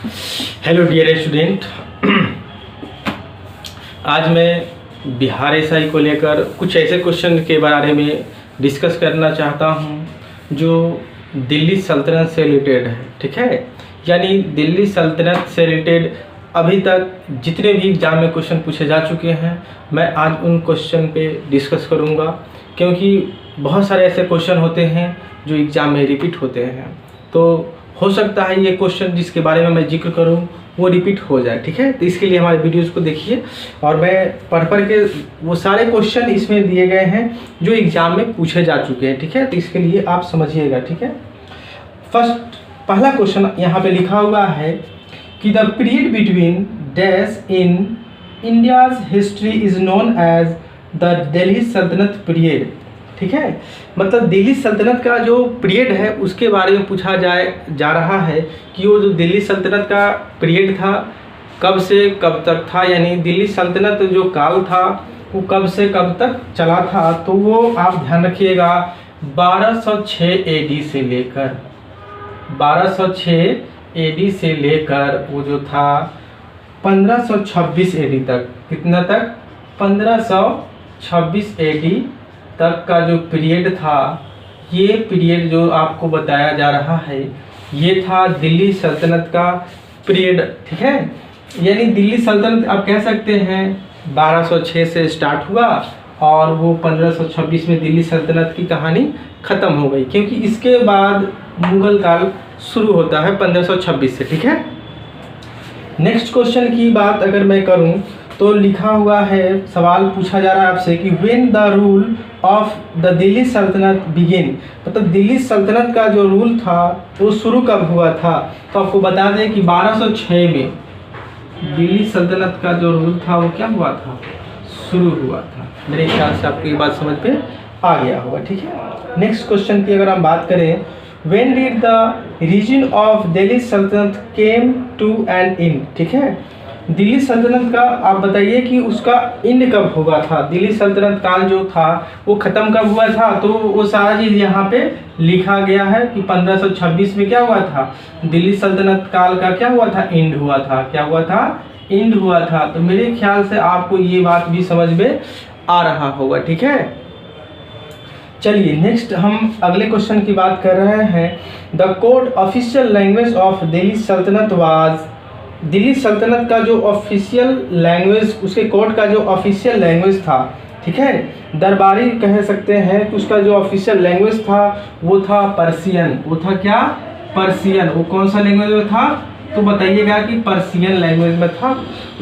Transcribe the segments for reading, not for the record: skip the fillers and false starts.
Hello dear student. आज मैं Bihar SI को लेकर कुछ ऐसे क्वेश्चन के बारे में डिस्कस करना चाहता हूं जो दिल्ली सल्तनत से रिलेटेड है। ठीक है, यानी दिल्ली सल्तनत से रिलेटेड अभी तक जितने भी एग्जाम में क्वेश्चन पूछे जा चुके हैं, मैं आज उन क्वेश्चन पे डिस्कस करूंगा, क्योंकि बहुत सारे ऐसे क्वेश्चन होते हैं जो एग्ज़ाम में रिपीट होते हैं। तो हो सकता है ये क्वेश्चन जिसके बारे में मैं जिक्र करूं वो रिपीट हो जाए। ठीक है, तो इसके लिए हमारे वीडियोस को देखिए और मैं पढ़ के वो सारे क्वेश्चन इसमें दिए गए हैं जो एग्ज़ाम में पूछे जा चुके हैं। ठीक है, तो इसके लिए आप समझिएगा। ठीक है, पहला क्वेश्चन यहाँ पे लिखा हुआ है कि the period between dash in India's history is known as the Delhi Saltanat period. ठीक है, मतलब दिल्ली सल्तनत का जो पीरियड है उसके बारे में पूछा जा रहा है कि वो जो दिल्ली सल्तनत का पीरियड था कब से कब तक था, यानी दिल्ली सल्तनत जो काल था वो कब से कब तक चला था। तो वो आप ध्यान रखिएगा 1206 AD से लेकर 1206 AD से लेकर वो जो था 1526 AD तक। कितना तक? 1526 AD तक का जो पीरियड था, ये पीरियड जो आपको बताया जा रहा है ये था दिल्ली सल्तनत का पीरियड। ठीक है, यानी दिल्ली सल्तनत आप कह सकते हैं 1206 से स्टार्ट हुआ और वो 1526 में दिल्ली सल्तनत की कहानी ख़त्म हो गई, क्योंकि इसके बाद मुगल काल शुरू होता है 1526 से। ठीक है, नेक्स्ट क्वेश्चन की बात अगर मैं करूं तो लिखा हुआ है, सवाल पूछा जा रहा है आपसे कि when the rule of the Delhi सल्तनत बिगिन, मतलब दिल्ली सल्तनत का जो रूल था वो शुरू कब हुआ था। तो आपको बता दें कि 1206 में दिल्ली सल्तनत का जो रूल था वो क्या हुआ था, शुरू हुआ था। मेरे ख्याल से आपको ये बात समझ पे आ गया होगा। ठीक है, नेक्स्ट क्वेश्चन की अगर हम बात करें, when did the reason of Delhi Saltanat came to N and. ठीक है, दिल्ली सल्तनत का आप बताइए कि उसका एंड कब हुआ था, दिल्ली सल्तनत काल जो था वो ख़त्म कब हुआ था। तो वो सारा चीज़ यहाँ पे लिखा गया है कि 1526 में क्या हुआ था, दिल्ली सल्तनत काल का क्या हुआ था, एंड हुआ था। क्या हुआ था? एंड हुआ था। तो मेरे ख्याल से आपको ये बात भी समझ में आ रहा होगा। ठीक है, चलिए नेक्स्ट हम अगले क्वेश्चन की बात कर रहे हैं। The code official language of Delhi सल्तनत वाज, दिल्ली सल्तनत का जो ऑफिशियल लैंग्वेज, उसके कोर्ट का जो ऑफिशियल लैंग्वेज था, ठीक है, दरबारी कह सकते हैं कि उसका जो ऑफिशियल लैंग्वेज था वो था पर्शियन। वो था क्या? पर्शियन। वो कौन सा लैंग्वेज में था? तो बताइएगा कि पर्शियन लैंग्वेज में था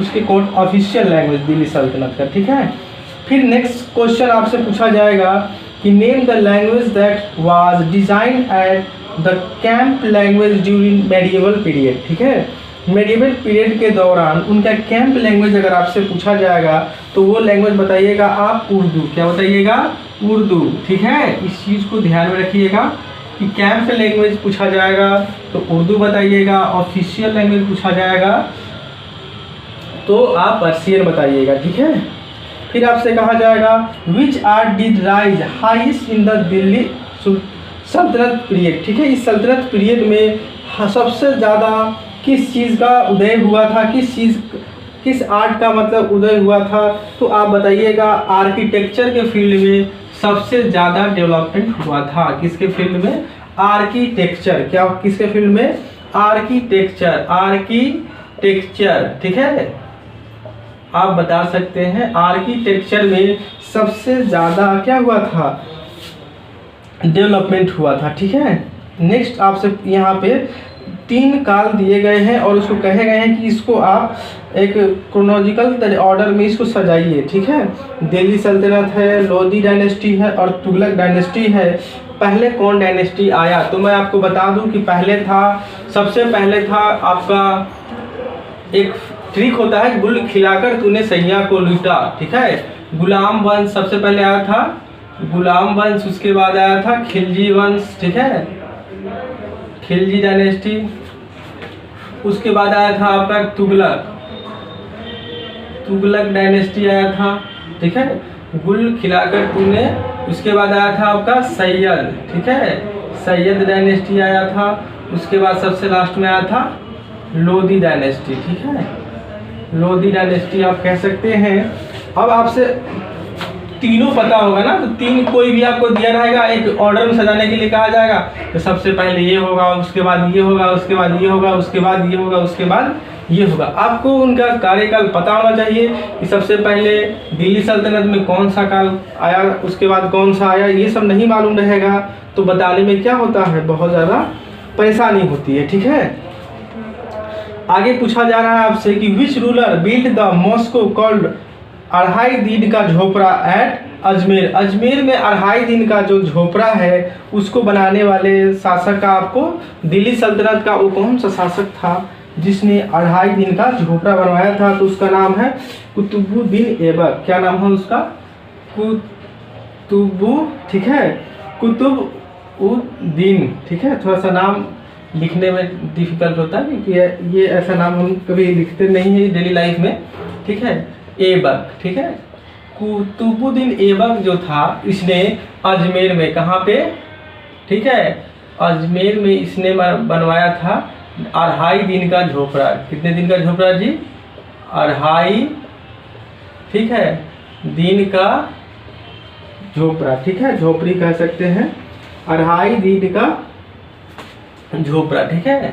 उसके कोर्ट ऑफिशियल लैंग्वेज दिल्ली सल्तनत का। ठीक है, फिर नेक्स्ट क्वेश्चन आपसे पूछा जाएगा कि name the language that was designed at the camp language during medieval period. ठीक है, मेडिएवल पीरियड के दौरान उनका कैंप लैंग्वेज अगर आपसे पूछा जाएगा तो वो लैंग्वेज बताइएगा आप उर्दू। क्या बताइएगा? उर्दू। ठीक है, इस चीज़ को ध्यान में रखिएगा कि कैंप लैंग्वेज पूछा जाएगा तो उर्दू बताइएगा, ऑफिशियल लैंग्वेज पूछा जाएगा तो आप पर्शियन बताइएगा। ठीक है, फिर आपसे कहा जाएगा विच art did rise highest in the Delhi Saltanat period. ठीक है, इस सल्तनत पीरियड में सबसे ज़्यादा किस चीज़ का उदय हुआ था, किस आर्ट का मतलब उदय हुआ था। तो आप बताइएगा आर्किटेक्चर के फील्ड में सबसे ज़्यादा डेवलपमेंट हुआ था। किसके फील्ड में? आर्किटेक्चर। क्या? किसके फील्ड में? आर्किटेक्चर। आर्किटेक्चर। ठीक है, आप बता सकते हैं आर्किटेक्चर में सबसे ज़्यादा क्या हुआ था, डेवलपमेंट हुआ था। ठीक है, नेक्स्ट आपसे यहाँ पे 3 काल दिए गए हैं और उसको कहे गए हैं कि इसको आप एक क्रोनोलॉजिकल ऑर्डर में इसको सजाइए। ठीक है, दिल्ली सल्तनत है, लोधी डायनेस्टी है और तुगलक डायनेस्टी है। पहले कौन डायनेस्टी आया? तो मैं आपको बता दूं कि सबसे पहले था आपका एक ट्रिक होता है, गुल खिलाकर तूने सैया को लूटा। ठीक है, गुलाम वंश सबसे पहले आया था, गुलाम वंश। उसके बाद आया था खिलजी वंश। ठीक है, खिलजी डायनेस्टी। उसके बाद आया था आपका तुगलक डायनेस्टी आया था। ठीक है, गुल खिलाकर तूने। उसके बाद आया था आपका सैयद। ठीक है, सैयद डायनेस्टी आया था। उसके बाद सबसे लास्ट में आया था लोधी डायनेस्टी, ठीक है, लोधी डायनेस्टी आप कह सकते हैं। अब आपसे तीनों पता होगा ना, तो तीन कोई भी आपको दिया रहेगा, एक ऑर्डर में सजाने के लिए कहा जाएगा, तो सबसे पहले ये होगा, उसके बाद ये होगा, उसके बाद ये होगा, उसके बाद ये होगा, उसके बाद ये होगा। आपको उनका कार्यकाल पता होना चाहिए कि सबसे पहले दिल्ली सल्तनत में कौन सा काल आया, उसके बाद कौन सा आया, ये सब नहीं मालूम रहेगा तो बताने में क्या होता है, बहुत ज़्यादा परेशानी होती है, ठीक है। आगे पूछा जा रहा है आपसे कि which ruler build the Moscow called अढ़ाई दिन का झोपड़ा एट अजमेर। अजमेर में अढ़ाई दिन का जो झोपड़ा है उसको बनाने वाले शासक का आपको दिल्ली सल्तनत का वो कौन सा शासक था जिसने अढ़ाई दिन का झोपड़ा बनवाया था, तो उसका नाम है कुतुबुद्दीन ऐबक। क्या नाम है उसका? ठीक है, कुतुबुद्दीन, ठीक है। थोड़ा सा नाम लिखने में डिफिकल्ट होता है क्योंकि ये ऐसा नाम हम कभी लिखते नहीं है डेली लाइफ में, ठीक है। ऐबक, ठीक है, कुतुबुद्दीन ऐबक जो था इसने अजमेर में, कहाँ पे, ठीक है, अजमेर में इसने बनवाया था अढ़ाई दिन का झोपड़ा। कितने दिन का झोपड़ा जी? अढ़ाई, ठीक है, दिन का झोपड़ा, ठीक है, झोपड़ी कह सकते हैं, अढ़ाई दिन का झोपड़ा, ठीक है।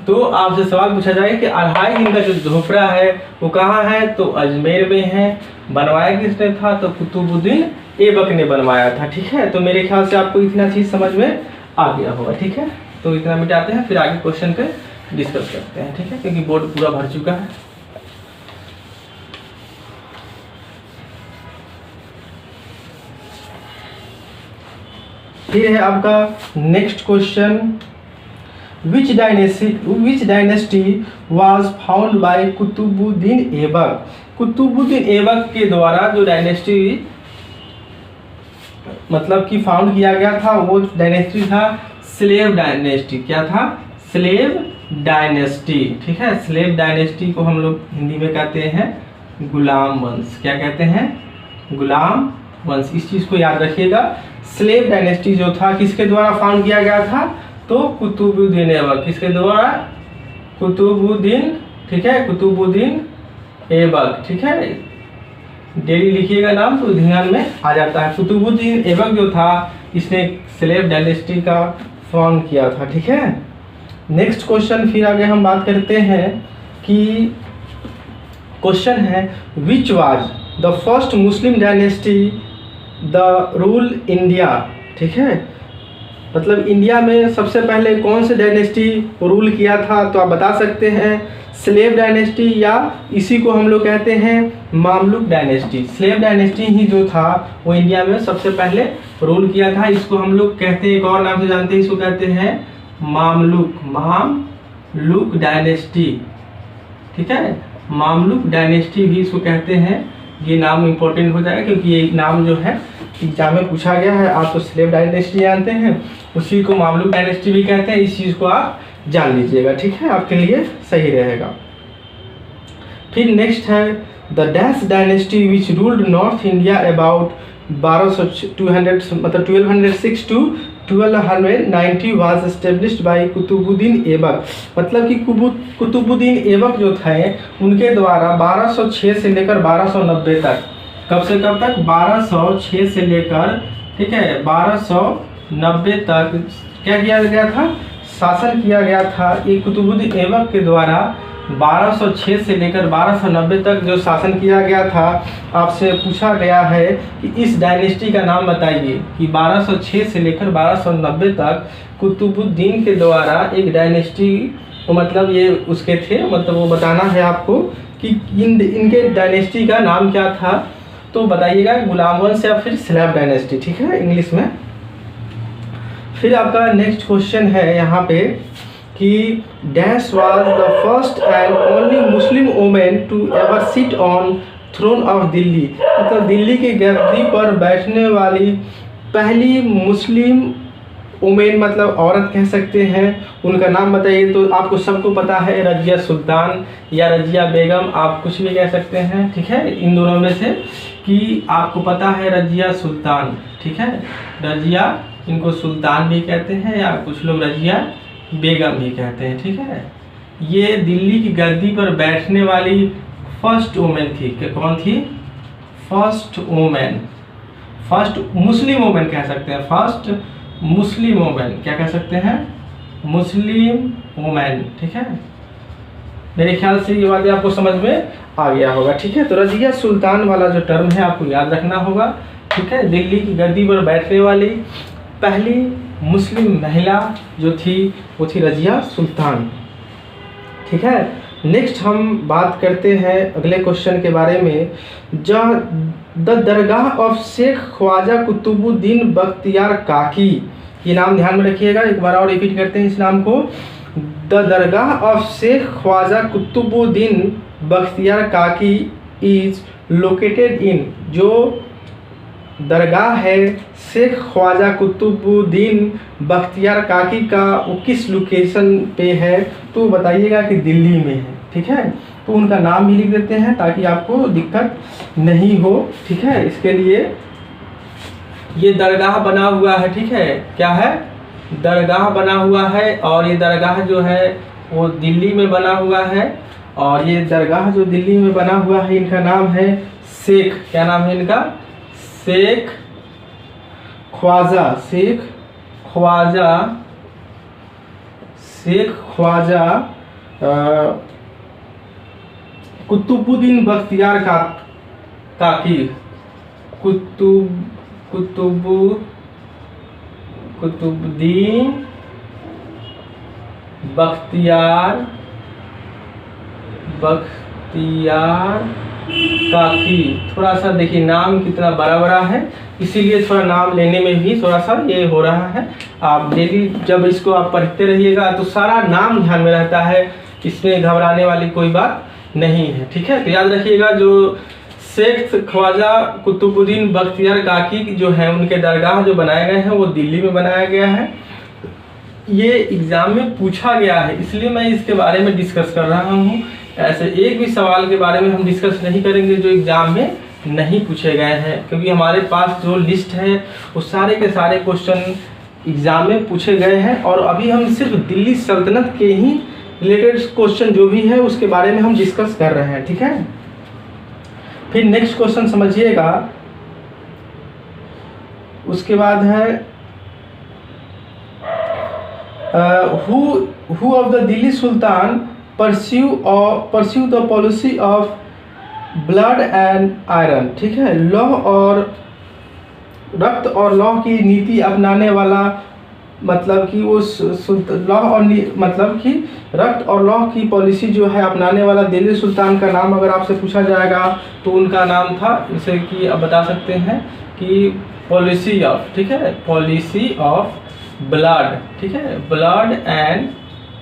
तो आपसे सवाल पूछा जाए कि अढ़ाई दिन का जो झोपड़ा है वो कहाँ है, तो अजमेर में है। बनवाया किसने था, तो कुतुबुद्दीन ऐबक ने बनवाया था, ठीक है। तो मेरे ख्याल से आपको इतना चीज़ समझ में आ गया होगा, ठीक है। तो इतना मिटाते हैं, फिर आगे क्वेश्चन पे डिस्कस करते हैं, ठीक है, क्योंकि बोर्ड पूरा भर चुका है। फिर है आपका next question, which dynasty was found by Qutubuddin Aibak. Qutubuddin Aibak के द्वारा जो डायनेस्टी मतलब कि फाउंड किया गया था वो डायनेस्टी था स्लेव डायनेस्टी। क्या था? स्लेव डायनेस्टी, ठीक है। स्लेव डायनेस्टी को हम लोग हिंदी में कहते हैं गुलाम वंश। क्या कहते हैं? गुलाम वंश। इस चीज़ को याद रखिएगा। स्लेव डायनेस्टी जो था किसके द्वारा फाउंड किया गया था, तो कुतुबुद्दीन ऐबक। किसके द्वारा? कुतुबुद्दीन, ठीक है, कुतुबुद्दीन ऐबक, ठीक है। डेली लिखिएगा नाम तो ध्यान में आ जाता है। कुतुबुद्दीन ऐबक जो था इसने स्लेव डायनेस्टी का फाउंड किया था, ठीक है। नेक्स्ट क्वेश्चन फिर आगे हम बात करते हैं कि क्वेश्चन है विच was the first Muslim dynasty the rule India, ठीक है। मतलब इंडिया में सबसे पहले कौन से डायनेस्टी रूल किया था, तो आप बता सकते हैं स्लेव डायनेस्टी या इसी को हम लोग कहते हैं मामलुक डायनेस्टी। स्लेव डायनेस्टी ही जो था वो इंडिया में सबसे पहले रूल किया था। इसको हम लोग कहते हैं, एक और नाम से जानते हैं, इसको कहते हैं मामलुक डायनेस्टी, ठीक है। मामलुक डायनेस्टी भी इसको कहते हैं। ये नाम इम्पोर्टेंट हो जाएगा क्योंकि ये नाम जो है एग्जाम में पूछा गया है। आप तो स्लेव डायनेस्टी जानते हैं, उसी को मामलुक डायनेस्टी भी कहते हैं। इस चीज़ को आप जान लीजिएगा, ठीक है, आपके लिए सही रहेगा। फिर नेक्स्ट है the dash dynasty which ruled north India about 1206 to 1290 was established by Qutubuddin Aibak. मतलब कि कुतुबुद्दीन ऐबक जो थे उनके द्वारा 1206 से लेकर 1290 तक, कब से कब तक? 1206 से लेकर, ठीक है, 1290 तक क्या किया गया था? शासन किया गया था। ये कुतुबुद्दीन ऐबक के द्वारा 1206 से लेकर 1290 तक जो शासन किया गया था। आपसे पूछा गया है कि इस डायनेस्टी का नाम बताइए कि 1206 से लेकर 1290 तक कुतुबुद्दीन के द्वारा एक डायनेस्टी, मतलब ये उसके थे, मतलब वो बताना है आपको कि इनके डायनेस्टी का नाम क्या था। तो बताइएगा गुलाम वंश या फिर स्लेव डायनेस्टी, ठीक है, इंग्लिश में। फिर आपका नेक्स्ट क्वेश्चन है यहाँ पे कि dash was the first and only Muslim women to ever sit on throne of Delhi. मतलब दिल्ली की गद्दी पर बैठने वाली पहली मुस्लिम वुमेन, मतलब औरत कह सकते हैं। उनका नाम बताइए। तो आपको सबको पता है रजिया सुल्तान या रजिया बेगम, आप कुछ भी कह सकते हैं, ठीक है, इन दोनों में से कि आपको पता है रजिया सुल्तान, ठीक है। रजिया, इनको सुल्तान भी कहते हैं या कुछ लोग रजिया बेगम भी कहते हैं, ठीक है। ये दिल्ली की गद्दी पर बैठने वाली फर्स्ट वुमेन थी। कौन थी? First women, first Muslim women कह सकते हैं, फर्स्ट मुस्लिम वुमेन, क्या कह सकते हैं? मुस्लिम वुमेन, ठीक है। मेरे ख्याल से ये बातें आपको समझ में आ गया होगा, ठीक है। तो रजिया सुल्तान वाला जो टर्म है आपको याद रखना होगा, ठीक है। दिल्ली की गद्दी पर बैठने वाली पहली मुस्लिम महिला जो थी वो थी रजिया सुल्तान, ठीक है। नेक्स्ट हम बात करते हैं अगले क्वेश्चन के बारे में। द दरगाह ऑफ शेख ख्वाजा कुतुबुद्दीन बख्तियार काकी, ये नाम ध्यान में रखिएगा, एक बार और रिपीट करते हैं इस नाम को। The dargah of Sheikh Khwaja Qutubuddin Bakhtiyar Kaki is located in, जो दरगाह है शेख ख्वाजा कुतुबुद्दीन बख्तियार काकी का, वो किस लोकेशन पे है? तो बताइएगा कि दिल्ली में है, ठीक है। तो उनका नाम भी लिख देते हैं ताकि आपको दिक्कत नहीं हो, ठीक है। इसके लिए ये दरगाह बना हुआ है, ठीक है। क्या है? दरगाह बना हुआ है, और ये दरगाह जो है वो दिल्ली में बना हुआ है। और ये दरगाह जो दिल्ली में बना हुआ है इनका नाम है शेख, क्या नाम है इनका? शेख ख्वाजा, शेख ख्वाजा, शेख ख्वाजा कुतुबुद्दीन बख्तियार काकी, कुतुबुद्दीन बख्तियार काकी। थोड़ा सा देखिए नाम कितना बड़ा बड़ा है, इसीलिए थोड़ा नाम लेने में भी थोड़ा सा ये हो रहा है। आप डेली जब इसको आप पढ़ते रहिएगा तो सारा नाम ध्यान में रहता है, इसमें घबराने वाली कोई बात नहीं है, ठीक है। तो याद रखिएगा जो शेख ख्वाजा कुतुबुद्दीन बख्तियार काकी जो है उनके दरगाह जो बनाए गए हैं वो दिल्ली में बनाया गया है। ये एग्जाम में पूछा गया है, इसलिए मैं इसके बारे में डिस्कस कर रहा हूँ। ऐसे एक भी सवाल के बारे में हम डिस्कस नहीं करेंगे जो एग्जाम में नहीं पूछे गए हैं, क्योंकि हमारे पास जो लिस्ट है वो सारे के सारे क्वेश्चन एग्जाम में पूछे गए हैं। और अभी हम सिर्फ दिल्ली सल्तनत के ही रिलेटेड क्वेश्चन जो भी है उसके बारे में हम डिस्कस कर रहे हैं, ठीक है। फिर नेक्स्ट क्वेश्चन समझिएगा, उसके बाद है who of the Delhi Sultan pursue the policy of blood and iron, ठीक है। लौ और रक्त और लौ की नीति अपनाने वाला, मतलब कि वो लौ और मतलब कि रक्त और लौ की पॉलिसी जो है अपनाने वाला दिल्ली सुल्तान का नाम अगर आपसे पूछा जाएगा तो उनका नाम था, जैसे कि आप बता सकते हैं कि पॉलिसी ऑफ, ठीक है, पॉलिसी ऑफ ब्लड, ठीक है, ब्लड एंड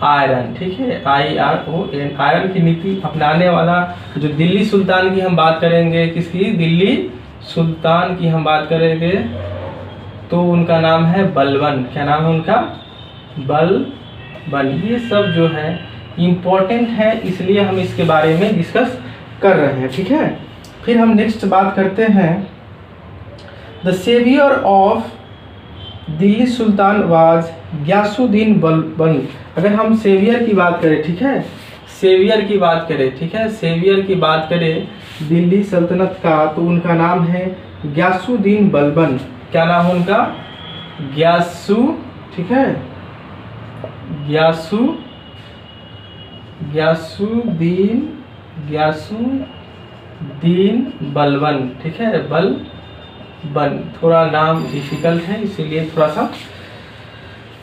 आयरन, ठीक है, IRON, आयरन की नीति अपनाने वाला जो दिल्ली सुल्तान की हम बात करेंगे, किसकी? दिल्ली सुल्तान की हम बात करेंगे तो उनका नाम है बलबन। क्या नाम है उनका? बलबन। ये सब जो है इम्पोर्टेंट है, इसलिए हम इसके बारे में डिस्कस कर रहे हैं, ठीक है। फिर हम नेक्स्ट बात करते हैं, the saviour of Delhi sultan was Ghiyasuddin Balban. अगर हम सेवियर की बात करें, ठीक है, सेवियर की बात करें, ठीक है, सेवियर की बात करें दिल्ली सल्तनत का तो उनका नाम है गयासुद्दीन बलबन। क्या नाम है उनका? गयासु, ठीक है, गयासुद्दीन बलबन, ठीक है, बलबन। थोड़ा नाम डिफिकल्ट है इसीलिए थोड़ा सा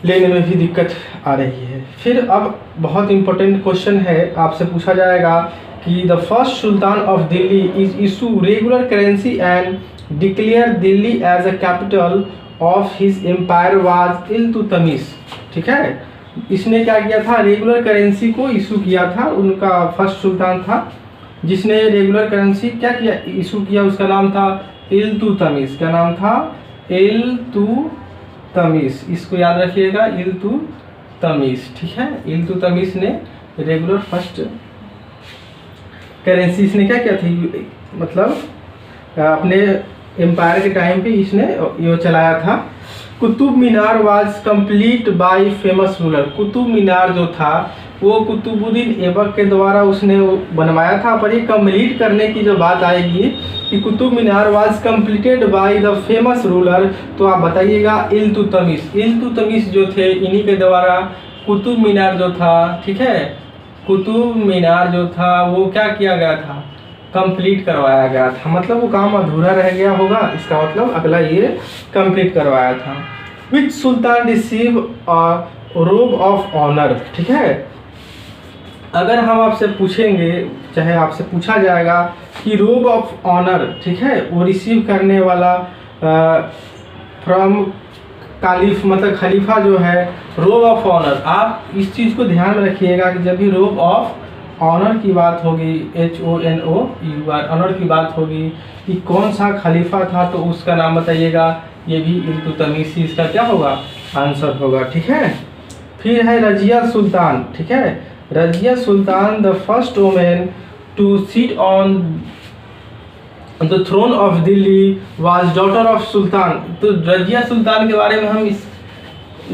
लेने में भी दिक्कत आ रही है। फिर अब बहुत इंपॉर्टेंट क्वेश्चन है, आपसे पूछा जाएगा कि the first sultan of Delhi is issue regular currency and declare Delhi as a capital of his empire was Iltutmish, ठीक है। इसने क्या किया था? रेगुलर करेंसी को इशू किया था, उनका फर्स्ट सुल्तान था जिसने रेगुलर करेंसी क्या किया? इशू किया। उसका नाम था इल्तुतमिश। क्या नाम था? इल्तुतमिश। इसको याद रखिएगा, इल्तुतमिश, ठीक है। इल्तुतमिश ने रेगुलर फर्स्ट करेंसी इसने क्या किया थी, मतलब अपने एम्पायर के टाइम पे इसने ये चलाया था। Qutub Minar was complete by famous ruler. Qutub Minar जो था वो कुतुबुद्दीन ऐबक के द्वारा उसने बनवाया था। पर ये कंप्लीट करने की जो बात आएगी कि Qutub Minar was completed by the famous ruler, तो आप बताइएगा इल्तुतमिश। इल्तुतमिश जो थे इन्हीं के द्वारा कुतुब मीनार जो था, ठीक है, कुतुब मीनार जो था वो क्या किया गया था, कंप्लीट करवाया गया था। मतलब वो काम अधूरा रह गया होगा, इसका मतलब अगला ये कंप्लीट करवाया था। विच सुल्तान रिसीव रोब ऑफ ऑनर, ठीक है। अगर हम आपसे पूछेंगे, चाहे आपसे पूछा जाएगा कि रोब ऑफ ऑनर, ठीक है, वो रिसीव करने वाला फ्रॉम कालिफ, मतलब खलीफा जो है, रोब ऑफ ऑनर, आप इस चीज़ को ध्यान में रखिएगा कि जब भी रोब ऑफ ऑनर की बात होगी, HONOUR ऑनर की बात होगी कि कौन सा खलीफा था, तो उसका नाम बताइएगा। ये भी इल्तुतमिश इसका क्या होगा, आंसर होगा, ठीक है। फिर है रजिया सुल्तान, ठीक है। Razia Sultan the first women to sit on the throne of Delhi was daughter of सुल्तान। तो रजिया सुल्तान के बारे में हम इस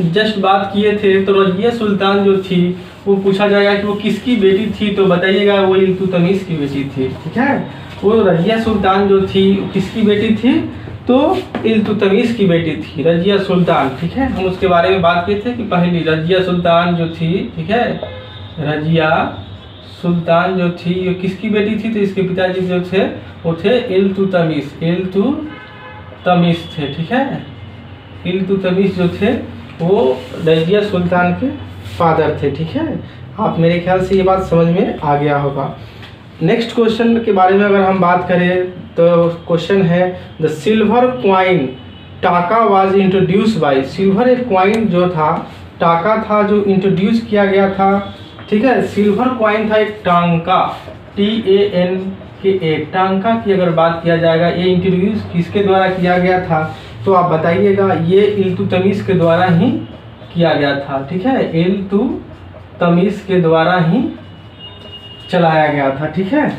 जस्ट बात किए थे। तो रजिया सुल्तान जो थी वो पूछा जाएगा कि वो किसकी बेटी थी, तो बताइएगा वो इल्तुतमिश की बेटी थी, ठीक है। वो रजिया सुल्तान जो थी किसकी बेटी थी, तो इल्तुतमिश की बेटी थी रजिया सुल्तान, ठीक है। हम उसके बारे में बात किए थे कि पहली रजिया सुल्तान जो थी, ठीक है, रजिया सुल्तान जो थी ये किसकी बेटी थी, तो इसके पिताजी जो थे वो थे इल्तुतमिश, इल्तुतमिश थे, ठीक है। इल्तुतमिश जो थे वो रजिया सुल्तान के फादर थे, ठीक है। आप मेरे ख्याल से ये बात समझ में आ गया होगा। नेक्स्ट क्वेश्चन के बारे में अगर हम बात करें तो क्वेश्चन है द सिल्वर क्वाइन टाका वाज इंट्रोड्यूस बाय। सिल्वर एक क्वाइन जो था, टाका था, जो इंट्रोड्यूस किया गया था, ठीक है। सिल्वर क्वाइन था एक टांका, TANKA, टांका की अगर बात किया जाएगा, ये इंट्रोड्यूस किसके द्वारा किया गया था, तो आप बताइएगा ये इल्तुतमिश के द्वारा ही किया गया था, ठीक है। इल्तुतमिश के द्वारा ही चलाया गया था, ठीक है।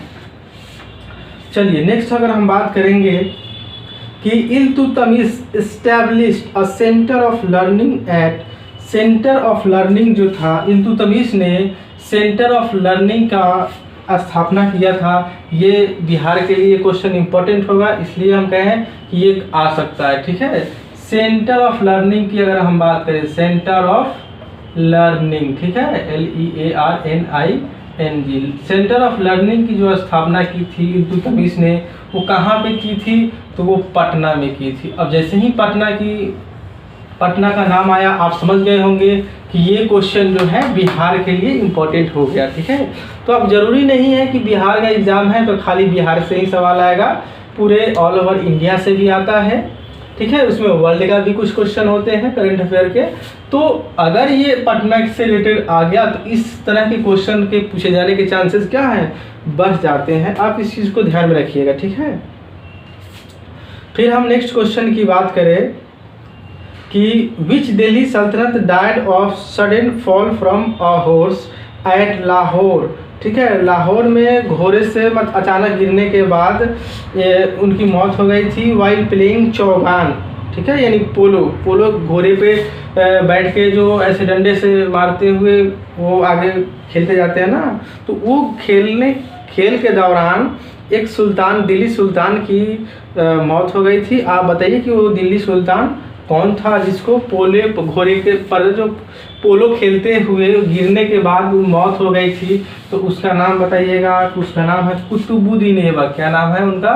चलिए नेक्स्ट अगर हम बात करेंगे कि Iltutmish established a centre of learning at, centre of learning जो था, इल्तुतमिश ने सेंटर ऑफ लर्निंग का स्थापना किया था। ये बिहार के लिए क्वेश्चन इंपॉर्टेंट होगा, इसलिए हम कहें कि ये आ सकता है, ठीक है। सेंटर ऑफ लर्निंग की अगर हम बात करें, सेंटर ऑफ लर्निंग, ठीक है, LEARNING, सेंटर ऑफ लर्निंग की जो स्थापना की थी इल्तुतमिश ने, वो कहाँ पे की थी, तो वो पटना में की थी। अब जैसे ही पटना का नाम आया, आप समझ गए होंगे कि ये क्वेश्चन जो है बिहार के लिए इम्पोर्टेंट हो गया, ठीक है। तो अब जरूरी नहीं है कि बिहार का एग्जाम है तो खाली बिहार से ही सवाल आएगा, पूरे ऑल ओवर इंडिया से भी आता है, ठीक है। उसमें वर्ल्ड का भी कुछ क्वेश्चन होते हैं करंट अफेयर के। तो अगर ये पटना से रिलेटेड आ गया तो इस तरह के क्वेश्चन के पूछे जाने के चांसेस क्या हैं, बढ़ जाते हैं। आप इस चीज़ को ध्यान में रखिएगा, ठीक है। फिर हम नेक्स्ट क्वेश्चन की बात करें कि which Delhi Saltanat died of sudden fall from a horse at Lahore, ठीक है। लाहौर में घोड़े से अचानक गिरने के बाद उनकी मौत हो गई थी वाइल प्लेइंग चौगान, ठीक है, यानी पोलो घोड़े पे बैठ के जो ऐसे डंडे से मारते हुए वो आगे खेलते जाते हैं ना, तो वो खेल के दौरान एक सुल्तान, दिल्ली सुल्तान की मौत हो गई थी। आप बताइए कि वो दिल्ली सुल्तान कौन था जिसको घोड़े के पर जो पोलो खेलते हुए गिरने के बाद मौत हो गई थी, तो उसका नाम बताइएगा। उसका नाम है कुतुबुद्दीन ऐबक। क्या नाम है उनका,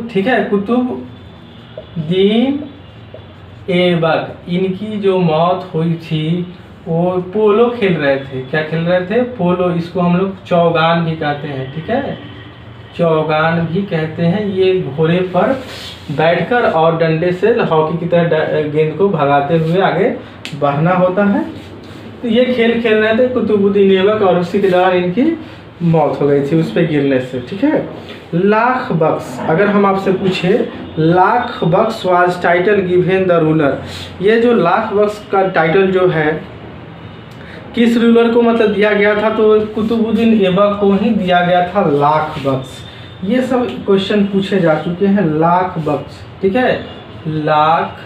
ठीक है, कुतुबुद्दीन ऐबक। इनकी जो मौत हुई थी वो पोलो खेल रहे थे। क्या खेल रहे थे, पोलो। इसको हम लोग चौगान भी कहते हैं, ठीक है, चौगान भी कहते हैं। ये घोड़े पर बैठकर और डंडे से हॉकी की तरह गेंद को भगाते हुए आगे बढ़ना होता है। तो ये खेल खेल रहे थे कुतुबुद्दीन ऐबक और उसी के दौरान इनकी मौत हो गई थी उस पर गिरने से, ठीक है। लाख बख्श, अगर हम आपसे पूछे Lakh Bakhsh was title given the ruler, ये जो लाख बख्श का टाइटल जो है किस रूलर को मतलब दिया गया था, तो कुतुबुद्दीन ऐबक को ही दिया गया था लाख बख्श। ये सब क्वेश्चन पूछे जा चुके हैं। लाख बख्श, ठीक है, लाख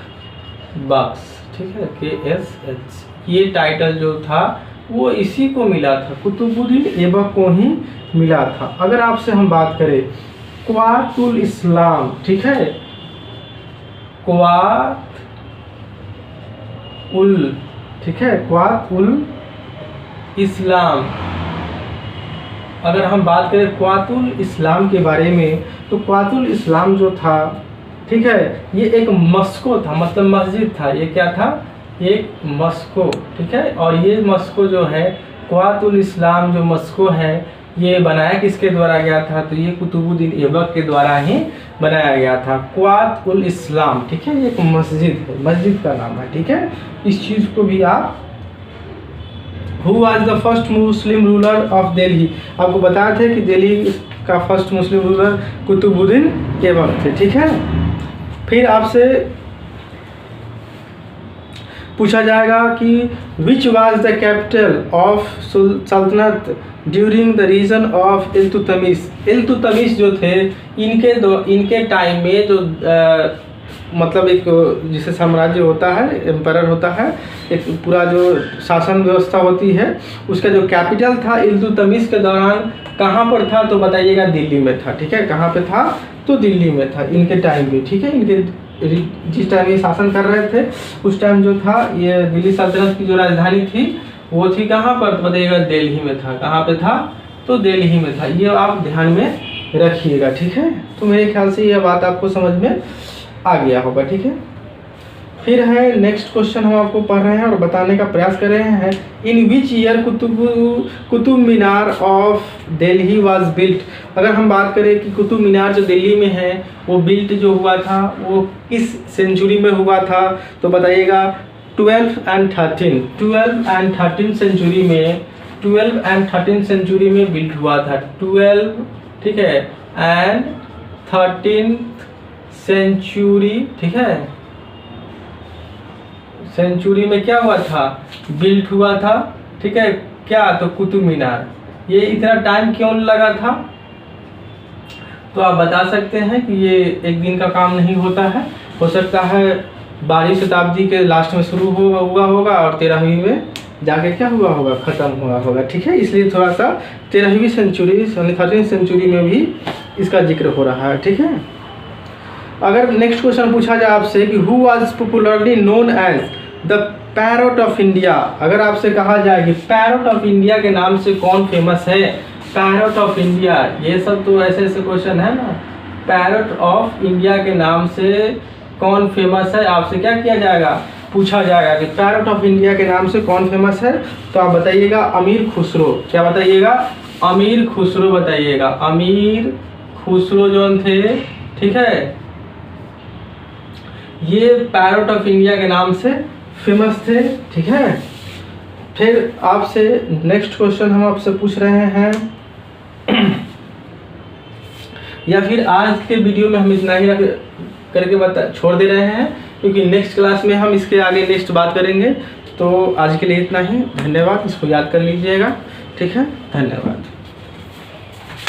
बख्श, ठीक है, KSH। ये टाइटल जो था वो इसी को मिला था, कुतुबुद्दीन ऐबक को ही मिला था। अगर आपसे हम बात करें क़ुव्वातुल इस्लाम, ठीक है, क़ुव्वातुल, ठीक है, क़ुव्वातुल इस्लाम। अगर हम बात करें क़ुव्वातुल इस्लाम के बारे में, तो क़ुव्वातुल इस्लाम जो था, ठीक है, ये एक मस्को था, मतलब मस्जिद था। ये क्या था? एक मस्को, ठीक है। और ये मस्को जो है, क़ुव्वातुल इस्लाम जो मस्को है, ये बनाया किसके द्वारा गया था? तो ये कुतुबुद्दीन ऐबक के द्वारा ही बनाया गया था, क़ुव्वातुल इस्लाम, ठीक है। ये एक मस्जिद है, मस्जिद का नाम है, ठीक है। इस चीज़ को भी आप Who was the first Muslim ruler of Delhi? आपको बताया थे कि दिल्ली का first Muslim ruler Qutubuddin Aibak थे, ठीक है। फिर आपसे पूछा जाएगा कि which was the capital of सल्तनत during the reason of Iltutmish. Iltutmish जो थे, इनके टाइम में जो मतलब एक जिसे साम्राज्य होता है, एम्पायर होता है, एक पूरा जो शासन व्यवस्था होती है, उसका जो कैपिटल था इल्तुतमिश के दौरान कहाँ पर था? तो बताइएगा, दिल्ली में था, ठीक है। कहाँ पे था? तो दिल्ली में था इनके टाइम में, ठीक है। इनके जिस टाइम ये शासन कर रहे थे, उस टाइम जो था, ये दिल्ली सल्तनत की जो राजधानी थी वो थी कहाँ पर? तो बताइएगा, दिल्ली में था। कहाँ पे था? तो दिल्ली में था। ये आप ध्यान में रखिएगा, ठीक है। तो मेरे ख्याल से यह बात आपको समझ में आ गया होगा, ठीक है। फिर है नेक्स्ट क्वेश्चन, हम आपको पढ़ रहे हैं और बताने का प्रयास कर रहे हैं। In which year Qutub Minar of Delhi was built. अगर हम बात करें कि कुतुब मीनार जो दिल्ली में है, वो बिल्ट जो हुआ था वो किस सेंचुरी में हुआ था? तो बताइएगा 12 and 13 सेंचुरी में, 12 and 13 सेंचुरी में बिल्ट हुआ था। 12, ठीक है, एंड 13 सेंचुरी, ठीक है, सेंचुरी में क्या हुआ था? बिल्ट हुआ था, ठीक है। क्या? तो कुतुब मीनार। ये इतना टाइम क्यों लगा था? तो आप बता सकते हैं कि ये एक दिन का काम नहीं होता है। हो सकता है 12वीं शताब्दी के लास्ट में शुरू हुआ होगा और 13वीं में जाके क्या हुआ होगा? ख़त्म हुआ होगा, ठीक है। इसलिए थोड़ा सा 13वीं सेंचुरी, 13वीं सेंचुरी में भी इसका जिक्र हो रहा है, ठीक है। अगर नेक्स्ट क्वेश्चन पूछा जाए आपसे कि who was popularly known as the parrot of India. अगर आपसे कहा जाए कि पैरोट ऑफ इंडिया के नाम से कौन फेमस है? पैरोट ऑफ इंडिया, ये सब तो ऐसे ऐसे क्वेश्चन है ना। पैरोट ऑफ इंडिया के नाम से कौन फेमस है? आपसे क्या किया जाएगा? पूछा जाएगा कि पैरोट ऑफ इंडिया के नाम से कौन फेमस है? तो आप बताइएगा अमीर खुसरो। क्या बताइएगा? अमीर खुसरो बताइएगा। अमीर खुसरो जो थे, ठीक है, ये पैरोट ऑफ इंडिया के नाम से फेमस थे, ठीक है। फिर आपसे नेक्स्ट क्वेश्चन हम आपसे पूछ रहे हैं या फिर आज के वीडियो में हम इतना ही करके छोड़ दे रहे हैं, क्योंकि नेक्स्ट क्लास में हम इसके आगे नेक्स्ट बात करेंगे। तो आज के लिए इतना ही, धन्यवाद। इसको याद कर लीजिएगा, ठीक है, धन्यवाद।